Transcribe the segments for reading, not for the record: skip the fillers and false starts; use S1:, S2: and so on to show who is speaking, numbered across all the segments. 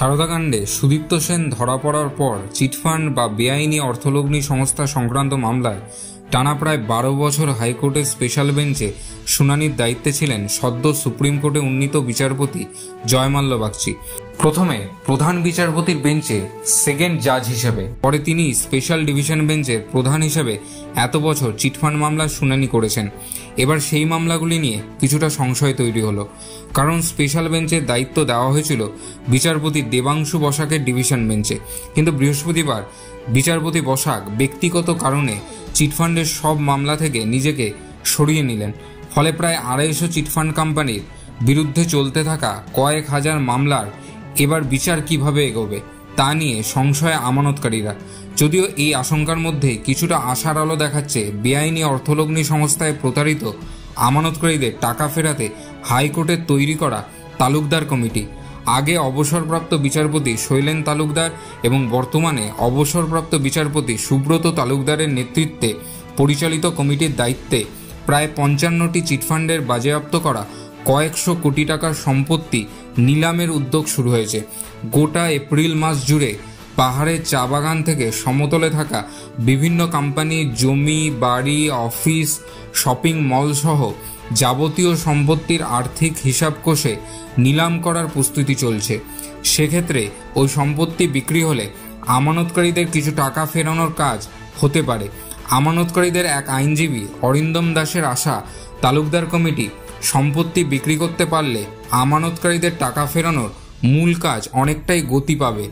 S1: সারদাকাণ্ডে সুদীপ্ত সেন ধরা পড়ার পর চিটফান্ড বা বেআইনি অর্থলগ্নি সংস্থা সংক্রান্ত মামলায় টানা প্রায় 12 বছর হাইকোর্টের স্পেশাল বেঞ্চে শুনানির দায়িত্বে ছিলেন সদ্য সুপ্রিম কোর্টে উন্নীত বিচারপতি জয়মাল্য বাগচি। প্রথমে প্রধান বিচারপতির বেঞ্চে সেকেন্ড জাজ হিসেবে, পরে তিনি স্পেশাল ডিভিশন বেঞ্চের প্রধান হিসেবে এত বছর চিটফান্ড মামলার শুনানি করেছেন। এবার সেই মামলাগুলি নিয়ে কিছুটা সংশয় তৈরি হলো, কারণ স্পেশাল বেঞ্চের দায়িত্ব দেওয়া হয়েছিল বিচারপতি দেবাংশু বসাকের ডিভিশন বেঞ্চে, কিন্তু বৃহস্পতিবার বিচারপতি বসাক ব্যক্তিগত কারণে চিটফান্ডের সব মামলা থেকে নিজেকে সরিয়ে নিলেন। ফলে প্রায় 250 চিটফান্ড কোম্পানির বিরুদ্ধে চলতে থাকা কয়েক হাজার মামলার এবার বিচার কিভাবে এগোবে তা নিয়ে সংশয়ে আমানতকারীরা। যদিও এই আশঙ্কার মধ্যে কিছুটা আশার আলো দেখাচ্ছে বেআইনি অর্থলগ্নি সংস্থায় প্রতারিত আমানতকারীদের টাকা ফেরাতে হাইকোর্টের তৈরি করা তালুকদার কমিটি। আগে অবসরপ্রাপ্ত বিচারপতি শৈলেন তালুকদার এবং বর্তমানে অবসরপ্রাপ্ত বিচারপতি সুব্রত তালুকদারের নেতৃত্বে পরিচালিত কমিটির দায়িত্বে প্রায় 55টি চিটফান্ডের বাজেয়াপ্ত করা কয়েকশো কোটি টাকার সম্পত্তি নিলামের উদ্যোগ শুরু হয়েছে। গোটা এপ্রিল মাস জুড়ে পাহাড়ের চা বাগান থেকে সমতলে থাকা বিভিন্ন কোম্পানির জমি, বাড়ি, অফিস, শপিং মল সহ যাবতীয় সম্পত্তির আর্থিক হিসাব কষে নিলাম করার প্রস্তুতি চলছে। সেক্ষেত্রে ওই সম্পত্তি বিক্রি হলে আমানতকারীদের কিছু টাকা ফেরানোর কাজ হতে পারে। আমানতকারীদের এক আইনজীবী অরিন্দম দাসের আশা, তালুকদার কমিটি সম্পত্তি বিক্রি করতে পারলে আমানতকারীদের টাকা ফেরানোর মূল কাজ অনেকটাই গতি পাবে।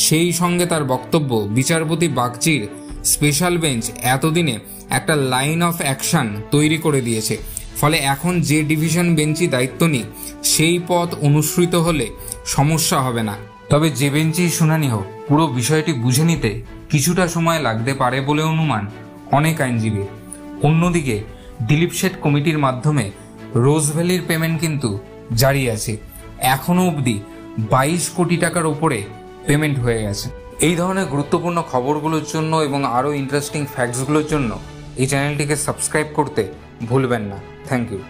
S1: সেই সঙ্গে তার বক্তব্য, বিচারপতি বাগচির স্পেশাল বেঞ্চ এতদিনে একটা লাইন অফ অ্যাকশন তৈরি করে দিয়েছে। ফলে এখন যে ডিভিশন বেঞ্চই দায়িত্ব নিক সেই পথ অনুসৃত হলে সমস্যা হবে না। তবে যে বেঞ্চেই শুনানি হোক, পুরো বিষয়টি বুঝে নিতে কিছুটা সময় লাগতে পারে বলে অনুমান অনেক আইনজীবী। অন্যদিকে দিলীপ শেঠ কমিটির মাধ্যমে রোজ ভ্যালির পেমেন্ট কিন্তু জারি আছে। এখনও অবধি 22 কোটি টাকার ওপরে পেমেন্ট হয়ে গেছে। এই ধরনের গুরুত্বপূর্ণ খবরগুলোর জন্য এবং আরও ইন্টারেস্টিং ফ্যাক্টসগুলোর জন্য এই চ্যানেলটিকে সাবস্ক্রাইব করতে ভুলবেন না। Thank you.